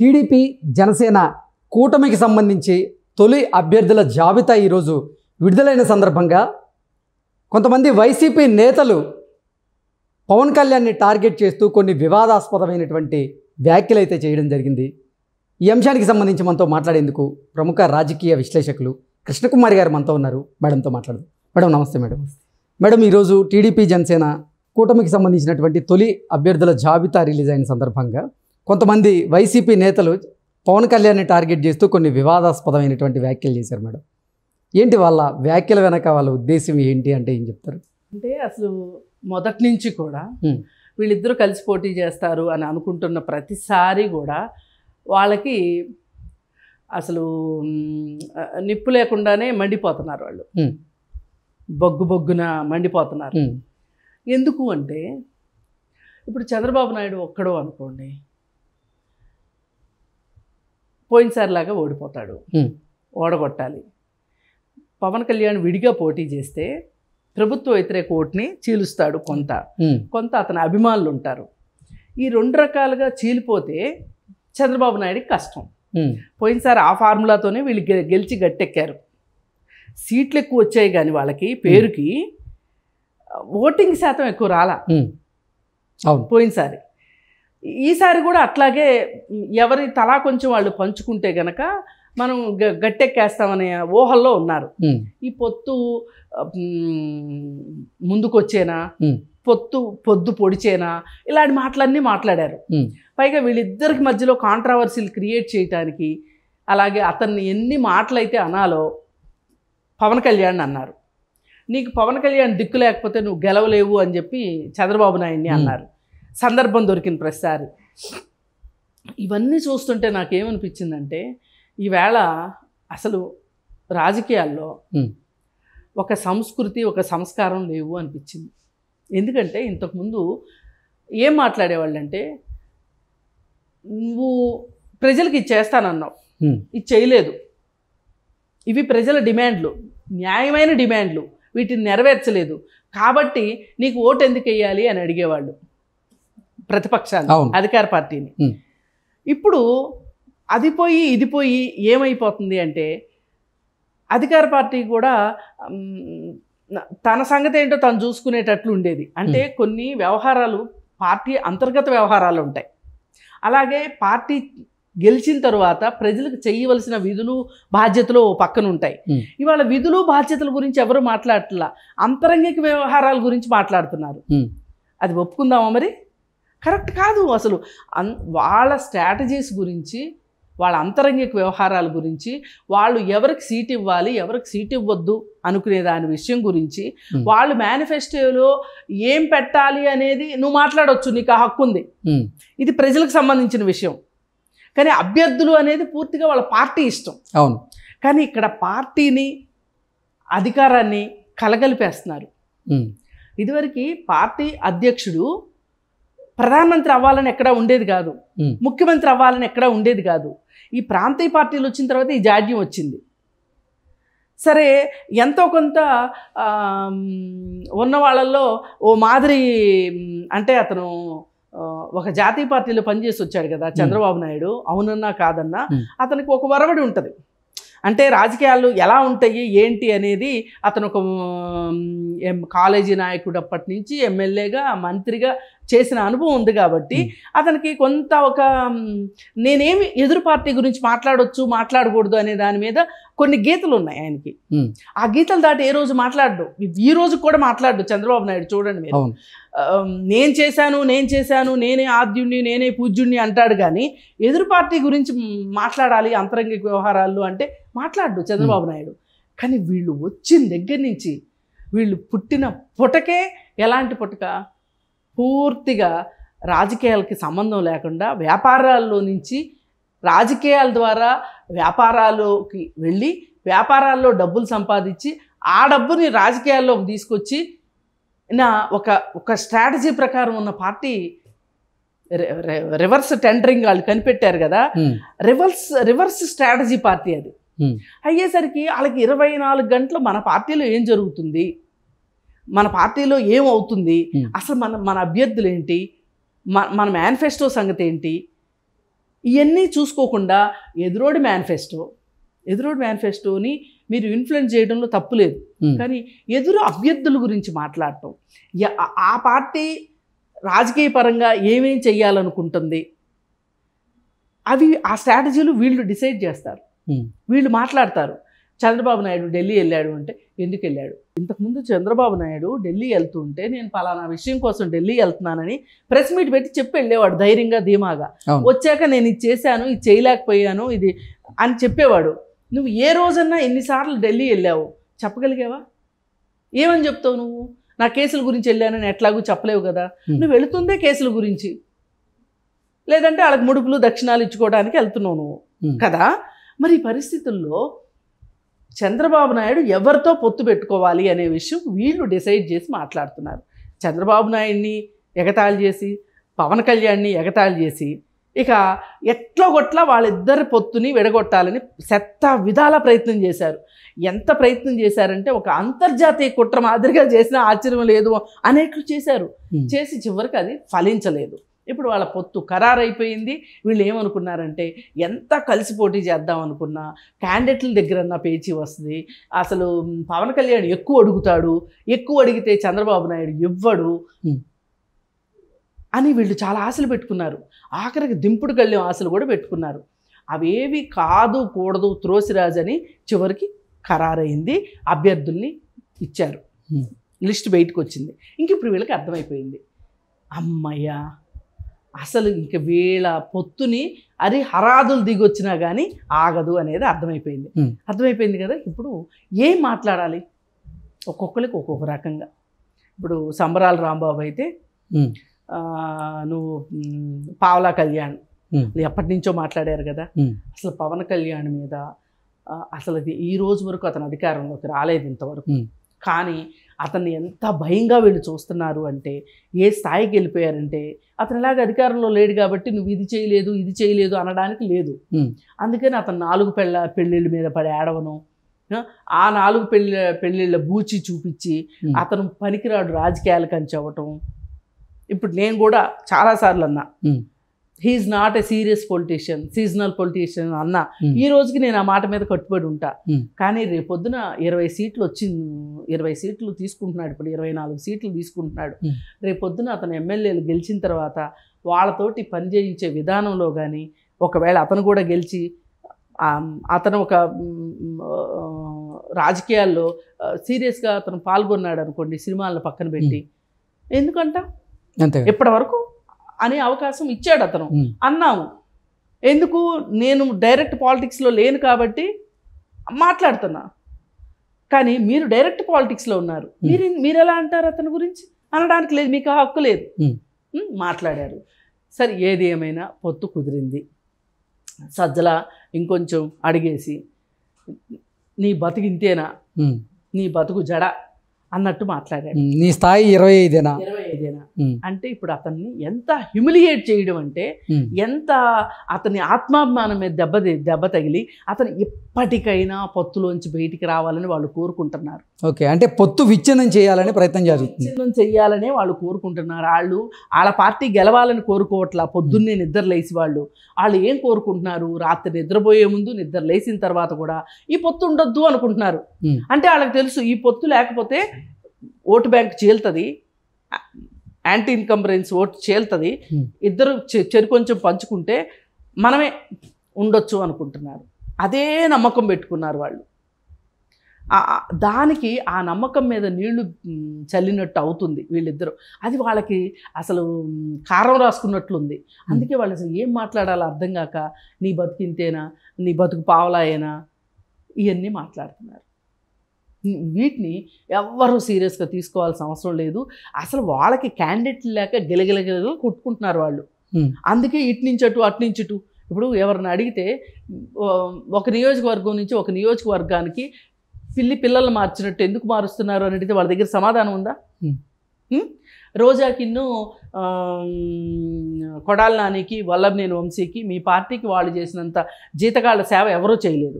TDP Janasena కూటమికి సంబంధించి తొలి అభ్యర్థుల జాబితా ఈరోజు విడుదలైన సందర్భంగా కొంతమంది వైసీపీ నేతలు పవన్ కళ్యాణ్ని టార్గెట్ చేస్తూ కొన్ని వివాదాస్పదమైనటువంటి వ్యాఖ్యలు అయితే చేయడం జరిగింది. ఈ అంశానికి సంబంధించి మనతో మాట్లాడేందుకు ప్రముఖ రాజకీయ విశ్లేషకులు కృష్ణకుమారి గారు మనతో ఉన్నారు. మేడంతో మాట్లాడదాం. మేడం నమస్తే. మేడం ఈరోజు టీడీపీ జనసేన కూటమికి సంబంధించినటువంటి తొలి అభ్యర్థుల జాబితా రిలీజ్ అయిన సందర్భంగా కొంతమంది వైసీపీ నేతలు పవన్ కళ్యాణ్ని టార్గెట్ చేస్తూ కొన్ని వివాదాస్పదమైనటువంటి వ్యాఖ్యలు చేశారు. మేడం ఏంటి వాళ్ళ వ్యాఖ్యల వెనక వాళ్ళ ఉద్దేశం ఏంటి అంటే ఏం చెప్తారు? అంటే అసలు మొదటి నుంచి కూడా వీళ్ళిద్దరూ కలిసి పోటీ చేస్తారు అని అనుకుంటున్న ప్రతిసారి కూడా వాళ్ళకి అసలు నిప్పు లేకుండానే మండిపోతున్నారు. వాళ్ళు బొగ్గున మండిపోతున్నారు. ఎందుకు అంటే ఇప్పుడు చంద్రబాబు నాయుడు ఒక్కడో అనుకోండి, పోయినసారిలాగా ఓడిపోతాడు, ఓడగొట్టాలి. పవన్ కళ్యాణ్ విడిగా పోటీ చేస్తే ప్రభుత్వ వ్యతిరేక ఓటుని చీలుస్తాడు. కొంత అతని అభిమానులు ఉంటారు. ఈ రెండు రకాలుగా చీలిపోతే చంద్రబాబు నాయుడికి కష్టం. పోయినసారి ఆ ఫార్ములాతోనే వీళ్ళు గెలిచి గట్టెక్కారు. సీట్లు ఎక్కువ వచ్చాయి కానీ వాళ్ళకి పేరుకి ఓటింగ్ శాతం ఎక్కువ రాలా పోయినసారి. ఈసారి కూడా అట్లాగే ఎవరి తలా కొంచెం వాళ్ళు పంచుకుంటే గనక మనం గట్టెక్కేస్తామనే ఊహల్లో ఉన్నారు. ఈ పొత్తు ముందుకొచ్చేనా, పొద్దు పొడిచేనా, ఇలాంటి మాటలన్నీ మాట్లాడారు. పైగా వీళ్ళిద్దరికి మధ్యలో కాంట్రవర్సీలు క్రియేట్ చేయటానికి, అలాగే అతన్ని ఎన్ని మాటలైతే అనాలో పవన్ కళ్యాణ్ అన్నారు. నీకు పవన్ కళ్యాణ్ దిక్కు లేకపోతే నువ్వు గెలవలేవు అని చెప్పి చంద్రబాబు నాయుడిని అన్నారు సందర్భం దొరికిన ప్రతిసారి. ఇవన్నీ చూస్తుంటే నాకేమనిపించిందంటే ఈవేళ అసలు రాజకీయాల్లో ఒక సంస్కృతి, ఒక సంస్కారం లేవు అనిపించింది. ఎందుకంటే ఇంతకుముందు ఏం మాట్లాడేవాళ్ళంటే, నువ్వు ప్రజలకు ఇది చేస్తానన్నావు, ఇది చేయలేదు, ఇవి ప్రజల డిమాండ్లు, న్యాయమైన డిమాండ్లు, వీటిని నెరవేర్చలేదు, కాబట్టి నీకు ఓటు ఎందుకు వేయాలి అని అడిగేవాళ్ళు ప్రతిపక్షాలు, అధికార పార్టీని. ఇప్పుడు అది పోయి ఇది పోయి ఏమైపోతుంది అంటే అధికార పార్టీ కూడా తన సంగతి ఏంటో తను చూసుకునేటట్లు ఉండేది. అంటే కొన్ని వ్యవహారాలు పార్టీ అంతర్గత వ్యవహారాలు ఉంటాయి. అలాగే పార్టీ గెలిచిన తర్వాత ప్రజలకు చేయవలసిన విధులు బాధ్యతలు పక్కన ఉంటాయి. ఇవాళ విధులు బాధ్యతల గురించి ఎవరు మాట్లాడట్లా, అంతరంగిక వ్యవహారాల గురించి మాట్లాడుతున్నారు. అది ఒప్పుకుందామా? మరి కరెక్ట్ కాదు. అసలు వాళ్ళ స్ట్రాటజీస్ గురించి, వాళ్ళ అంతరంగిక వ్యవహారాల గురించి, వాళ్ళు ఎవరికి సీట్ ఇవ్వాలి, ఎవరికి సీట్ ఇవ్వద్దు అనుకునే దాని విషయం గురించి, వాళ్ళు మేనిఫెస్టోలో ఏం పెట్టాలి అనేది నువ్వు మాట్లాడవచ్చు, నీకు ఆ హక్కు ఉంది. ఇది ప్రజలకు సంబంధించిన విషయం. కానీ అభ్యర్థులు అనేది పూర్తిగా వాళ్ళ పార్టీ ఇష్టం. అవును. కానీ ఇక్కడ పార్టీని, అధికారాన్ని కలగలిపేస్తున్నారు. ఇదివరకు పార్టీ అధ్యక్షుడు ప్రధానమంత్రి అవ్వాలని ఎక్కడా ఉండేది కాదు, ముఖ్యమంత్రి అవ్వాలని ఎక్కడా ఉండేది కాదు. ఈ ప్రాంతీయ పార్టీలు వచ్చిన తర్వాత ఈ జాడ్యం వచ్చింది. సరే, ఎంతో కొంత ఉన్న వాళ్ళల్లో ఓ మాదిరి, అంటే అతను ఒక జాతీయ పార్టీలో పనిచేసి వచ్చాడు కదా చంద్రబాబు నాయుడు, అవునన్నా కాదన్నా అతనికి ఒక వరవడి ఉంటుంది. అంటే రాజకీయాలు ఎలా ఉంటాయి ఏంటి అనేది అతను ఒక కాలేజీ నాయకుడు అప్పటి నుంచి ఎమ్మెల్యేగా, మంత్రిగా చేసిన అనుభవం ఉంది కాబట్టి అతనికి కొంత ఒక నేనేమి ఎదురు పార్టీ గురించి మాట్లాడొచ్చు, మాట్లాడకూడదు అనే దాని మీద కొన్ని గీతలు ఉన్నాయి ఆయనకి. ఆ గీతలు దాటి ఏ రోజు మాట్లాడు, ఈ రోజు కూడా మాట్లాడు చంద్రబాబు నాయుడు. చూడండి మీరు, నేను చేశాను, నేనే ఆద్యుణ్ణి, నేనే పూజ్యుణ్ణి అంటాడు. కానీ ఎదురు పార్టీ గురించి మాట్లాడాలి అంతరంగిక వ్యవహారాలు అంటే మాట్లాడు చంద్రబాబు నాయుడు. కానీ వీళ్ళు వచ్చిన దగ్గర నుంచి, వీళ్ళు పుట్టిన పుటకే ఎలాంటి పుటక, పూర్తిగా రాజకీయాలకి సంబంధం లేకుండా వ్యాపారాల్లో నుంచి రాజకీయాల ద్వారా వ్యాపారాల్లోకి వెళ్ళి వ్యాపారాల్లో డబ్బులు సంపాదించి ఆ డబ్బుని రాజకీయాల్లోకి తీసుకొచ్చి ఒక స్ట్రాటజీ ప్రకారం ఉన్న పార్టీ రివర్స్ టెండరింగ్ వాళ్ళు కనిపెట్టారు కదా, రివర్స్ స్ట్రాటజీ పార్టీ అది. అయ్యేసరికి వాళ్ళకి 24 గంటలు మన పార్టీలో ఏం జరుగుతుంది, మన పార్టీలో ఏమవుతుంది, అసలు మన అభ్యర్థులు ఏంటి, మన మేనిఫెస్టో సంగతి ఏంటి, ఇవన్నీ చూసుకోకుండా ఎదురోడి మేనిఫెస్టోని మీరు ఇన్ఫ్లుయెన్స్ చేయడంలో తప్పు లేదు. కానీ ఎదురు అభ్యర్థుల గురించి మాట్లాడటం, ఆ పార్టీ రాజకీయ పరంగా ఏమేం చెయ్యాలనుకుంటుంది అవి ఆ స్ట్రాటజీలు వీళ్ళు డిసైడ్ చేస్తారు, వీళ్ళు మాట్లాడతారు. చంద్రబాబు నాయుడు ఢిల్లీ వెళ్ళాడు అంటే ఎందుకు వెళ్ళాడు? ఇంతకుముందు చంద్రబాబు నాయుడు ఢిల్లీ వెళ్తుంటే నేను పలానా విషయం కోసం ఢిల్లీ వెళ్తున్నానని ప్రెస్ మీట్ పెట్టి చెప్పి వెళ్ళేవాడు ధైర్యంగా ధీమాగా. వచ్చాక నేను ఇది చేశాను, ఇది చేయలేకపోయాను, ఇది అని చెప్పేవాడు. నువ్వు ఏ రోజన్నా ఎన్నిసార్లు ఢిల్లీ వెళ్ళావు చెప్పగలిగావా? ఏమని చెప్తావు నువ్వు? నా కేసుల గురించి వెళ్ళానని ఎట్లాగూ చెప్పలేవు కదా. నువ్వు వెళుతుందే కేసుల గురించి, లేదంటే వాళ్ళకి ముడుపులు దక్షిణాలు ఇచ్చుకోవడానికి వెళ్తున్నావు నువ్వు కదా. మరి ఈ పరిస్థితుల్లో చంద్రబాబు నాయుడు ఎవరితో పొత్తు పెట్టుకోవాలి అనే విషయం వీళ్ళు డిసైడ్ చేసి మాట్లాడుతున్నారు. చంద్రబాబు నాయుడిని ఎగతాళి చేసి, పవన్ కళ్యాణ్ని ఎగతాళి చేసి, ఇక ఎట్లా కొట్లా వాళ్ళిద్దరి పొత్తుని విడగొట్టాలని శత విధాల ప్రయత్నం చేశారు. ఎంత ప్రయత్నం చేశారంటే ఒక అంతర్జాతీయ కుట్ర మాదిరిగా చేసినా ఆశ్చర్యం లేదు అనేట్లు చేశారు. చేసి చివరికి అది ఫలించలేదు. ఇప్పుడు వాళ్ళ పొత్తు ఖరారైపోయింది. వీళ్ళు ఏమనుకున్నారంటే ఎంత కలిసి పోటీ చేద్దాం అనుకున్నా క్యాండిడేట్ల దగ్గరన్నా పేచీ వస్తుంది, అసలు పవన్ కళ్యాణ్ ఎక్కువ అడుగుతాడు, ఎక్కువ అడిగితే చంద్రబాబు నాయుడు ఇవ్వడు అని వీళ్ళు చాలా ఆశలు పెట్టుకున్నారు. ఆఖరికి దింపుడు కళ్ళెం ఆశలు కూడా పెట్టుకున్నారు. అవేవి కాదు కూడదు త్రోసిరాజు అని చివరికి ఖరారైంది. అభ్యర్థుల్ని ఇచ్చారు, లిస్ట్ బయటకు వచ్చింది. ఇంక ఇప్పుడు వీళ్ళకి అర్థమైపోయింది, అమ్మయ్యా అసలు ఇంక వీళ్ళ పొత్తుని హరాదులు దిగొచ్చినా కానీ ఆగదు అనేది అర్థమైపోయింది కదా. ఇప్పుడు ఏం మాట్లాడాలి? ఒక్కొక్కరికి ఒక్కొక్క రకంగా. ఇప్పుడు సంబరాల రాంబాబు అయితే నువ్వు పావలా కళ్యాణ్ ఎప్పటి నుంచో మాట్లాడారు కదా. అసలు పవన్ కళ్యాణ్ మీద అసలు ఈ రోజు వరకు అతను అధికారంలోకి రాలేదు ఇంతవరకు. కానీ అతన్ని ఎంత భయంగా వీళ్ళు చూస్తున్నారు అంటే, ఏ స్థాయికి వెళ్ళిపోయారంటే, అతను ఇలాగ అధికారంలో లేడు కాబట్టి నువ్వు ఇది చేయలేదు అనడానికి లేదు. అందుకని అతను 4 పెళ్ళిళ్ళ మీద పడి ఆడవను, ఆ 4 పెళ్ళిళ్ళ బూచి చూపించి అతను పనికిరాడు రాజకీయాలకు అని చెప్పటం. ఇప్పుడు నేను కూడా చాలాసార్లు అన్నా, he is not a serious politician, seasonal politician అన్నా. ఈ రోజుకి నేను ఆ మాట మీద కట్టుబడి ఉంటా. కానీ రేపొద్దున 20 సీట్లు తీసుకుంటున్నాడు, ఇప్పుడు 24 సీట్లు తీసుకుంటున్నాడు. రేపొద్దున అతను ఎమ్మెల్యేలు గెలిచిన తర్వాత వాళ్ళతోటి పనిచేయించే విధానంలో కానీ, ఒకవేళ అతను కూడా గెలిచి అతను ఒక రాజకీయాల్లో సీరియస్గా అతను పాల్గొన్నాడు అనుకోండి, సినిమాలను పక్కన పెట్టి, ఎందుకంట ఇప్పటి వరకు అనే అవకాశం ఇచ్చాడు అతను. అన్నాము ఎందుకు, నేను డైరెక్ట్ పాలిటిక్స్లో లేను కాబట్టి మాట్లాడుతున్నా. కానీ మీరు డైరెక్ట్ పాలిటిక్స్లో ఉన్నారు, మీరు ఎలా అంటారు అతని గురించి అనడానికి లేదు, మీకు హక్కు లేదు. మాట్లాడారు. సరే, ఏది ఏమైనా పొత్తు కుదిరింది. సజ్జల ఇంకొంచెం అడిగేసి నీ బతుకు ఇంతేనా, నీ బతుకు జడ అన్నట్టు మాట్లాడాడు. నీ స్థాయి 25 అంటే ఇప్పుడు అతన్ని ఎంత హ్యూమిలియేట్ చేయడం అంటే, ఎంత అతని ఆత్మాభిమానం మీద దెబ్బ తగిలి అతను ఎప్పటికైనా పొత్తులోంచి బయటికి రావాలని వాళ్ళు కోరుకుంటున్నారు. ఓకే, అంటే పొత్తు విచ్ఛిన్నం చేయాలని ప్రయత్నం జరుగుతుంది. విచ్ఛిన్నం చేయాలనే వాళ్ళు కోరుకుంటున్నారు. వాళ్ళ పార్టీ గెలవాలని కోరుకోవట్లా. పొద్దున్నే నిద్ర లేచి వాళ్ళు ఏం కోరుకుంటున్నారు, రాత్రి నిద్రపోయే ముందు, నిద్ర లేచిన తర్వాత కూడా ఈ పొత్తు ఉండొద్దు అనుకుంటున్నారు. అంటే వాళ్ళకి తెలుసు, ఈ పొత్తు లేకపోతే ఓటు బ్యాంక్ చీలుతుంది, యాంటీ ఇన్కంబరెన్స్ ఓటు చీలుతుంది, ఇద్దరు కొంచెం పంచుకుంటే మనమే ఉండొచ్చు అనుకుంటున్నారు. అదే నమ్మకం పెట్టుకున్నారు వాళ్ళు. దానికి ఆ నమ్మకం మీద నీళ్లు చల్లినట్టు అవుతుంది వీళ్ళిద్దరూ. అది వాళ్ళకి అసలు కారం రాసుకున్నట్లుంది. అందుకే వాళ్ళు అసలు ఏం మాట్లాడాలో అర్థం కాక, నీ బతుకు ఇంతేనా, నీ బతుకు పావలాయేనా, ఇవన్నీ మాట్లాడుతున్నారు. వీటిని ఎవ్వరూ సీరియస్గా తీసుకోవాల్సిన అవసరం లేదు. అసలు వాళ్ళకి క్యాండిడేట్లు లేక గిలగిలగిల కొట్టుకుంటున్నారు వాళ్ళు. అందుకే ఇటు నుంచి అటు, అటు నుంచి ఇటు. ఇప్పుడు ఎవరిని అడిగితే ఒక నియోజకవర్గం నుంచి ఒక నియోజకవర్గానికి పిల్లలు మార్చినట్టు ఎందుకు మారుస్తున్నారు అని అడిగితే వాళ్ళ దగ్గర సమాధానం ఉందా? రోజాకిన్ను కొడాల నానికి, వల్లభనేని వంశీకి, మీ పార్టీకి వాళ్ళు చేసినంత జీతగాళ్ల సేవ ఎవరూ చేయలేదు.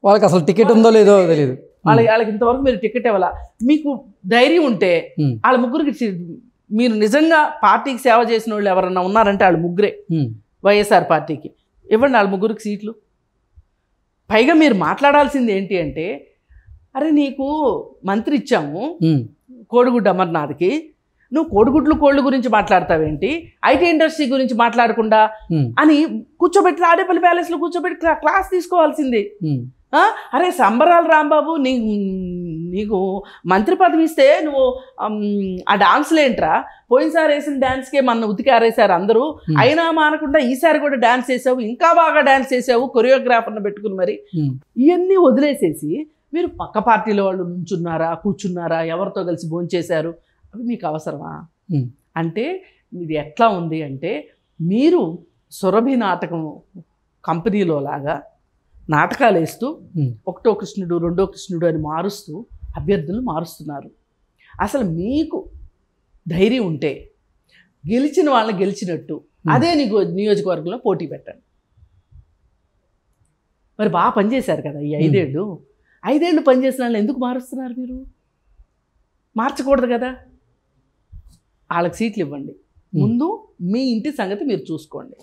వాళ్ళకి అసలు టికెట్ ఉందో లేదో తెలియదు. వాళ్ళకి ఇంతవరకు మీరు టికెట్ ఇవ్వాల. మీకు ధైర్యం ఉంటే వాళ్ళ ముగ్గురికి, మీరు నిజంగా పార్టీకి సేవ చేసిన వాళ్ళు ఎవరన్నా ఉన్నారంటే వాళ్ళు ముగ్గురే. వైఎస్ఆర్ పార్టీకి ఇవ్వండి 4 సీట్లు. పైగా మీరు మాట్లాడాల్సింది ఏంటి అంటే, అరే నీకు మంత్రి ఇచ్చాము కోడిగుడ్డు అమర్నాథ్కి, నువ్వు కోళ్ళు గురించి మాట్లాడతావేంటి, ఐటీ ఇండస్ట్రీ గురించి మాట్లాడకుండా అని కూర్చోబెట్టి తాడేపల్లి ప్యాలెస్లో కూర్చోబెట్టి క్లాస్ తీసుకోవాల్సింది. అరే సంబరాలు రాంబాబు, నీకు మంత్రి పదవి ఇస్తే నువ్వు ఆ డాన్స్లు ఏంట్రా, పోయినసారి వేసిన డాన్స్కే మన ఉతికి ఆరేశారు అందరూ, అయినా మానకుండా ఈసారి కూడా డాన్స్ వేసావు, ఇంకా బాగా డాన్స్ వేసావు, కొరియోగ్రాఫర్ని పెట్టుకుని మరి ఇవన్నీ వదిలేసేసి మీరు పక్క పార్టీలో వాళ్ళు నుంచున్నారా కూర్చున్నారా, ఎవరితో కలిసి భోంచేశారు, అవి మీకు అవసరమా? అంటే ఇది ఎట్లా ఉంది అంటే, మీరు సురభి నాటకం కంపెనీలో లాగా నాటకాలు వేస్తూ 1వ కృష్ణుడు 2వ కృష్ణుడు అని మారుస్తూ అభ్యర్థులను మారుస్తున్నారు. అసలు మీకు ధైర్యం ఉంటే గెలిచిన వాళ్ళని గెలిచినట్టు అదే నియోజకవర్గంలో పోటీ పెట్టండి. మరి బాగా పనిచేశారు కదా ఈ 5 ఏళ్ళు పనిచేసిన వాళ్ళని ఎందుకు మారుస్తున్నారు మీరు? మార్చకూడదు కదా. వాళ్ళకి సీట్లు ఇవ్వండి, ముందు మీ ఇంటి సంగతి మీరు చూసుకోండి.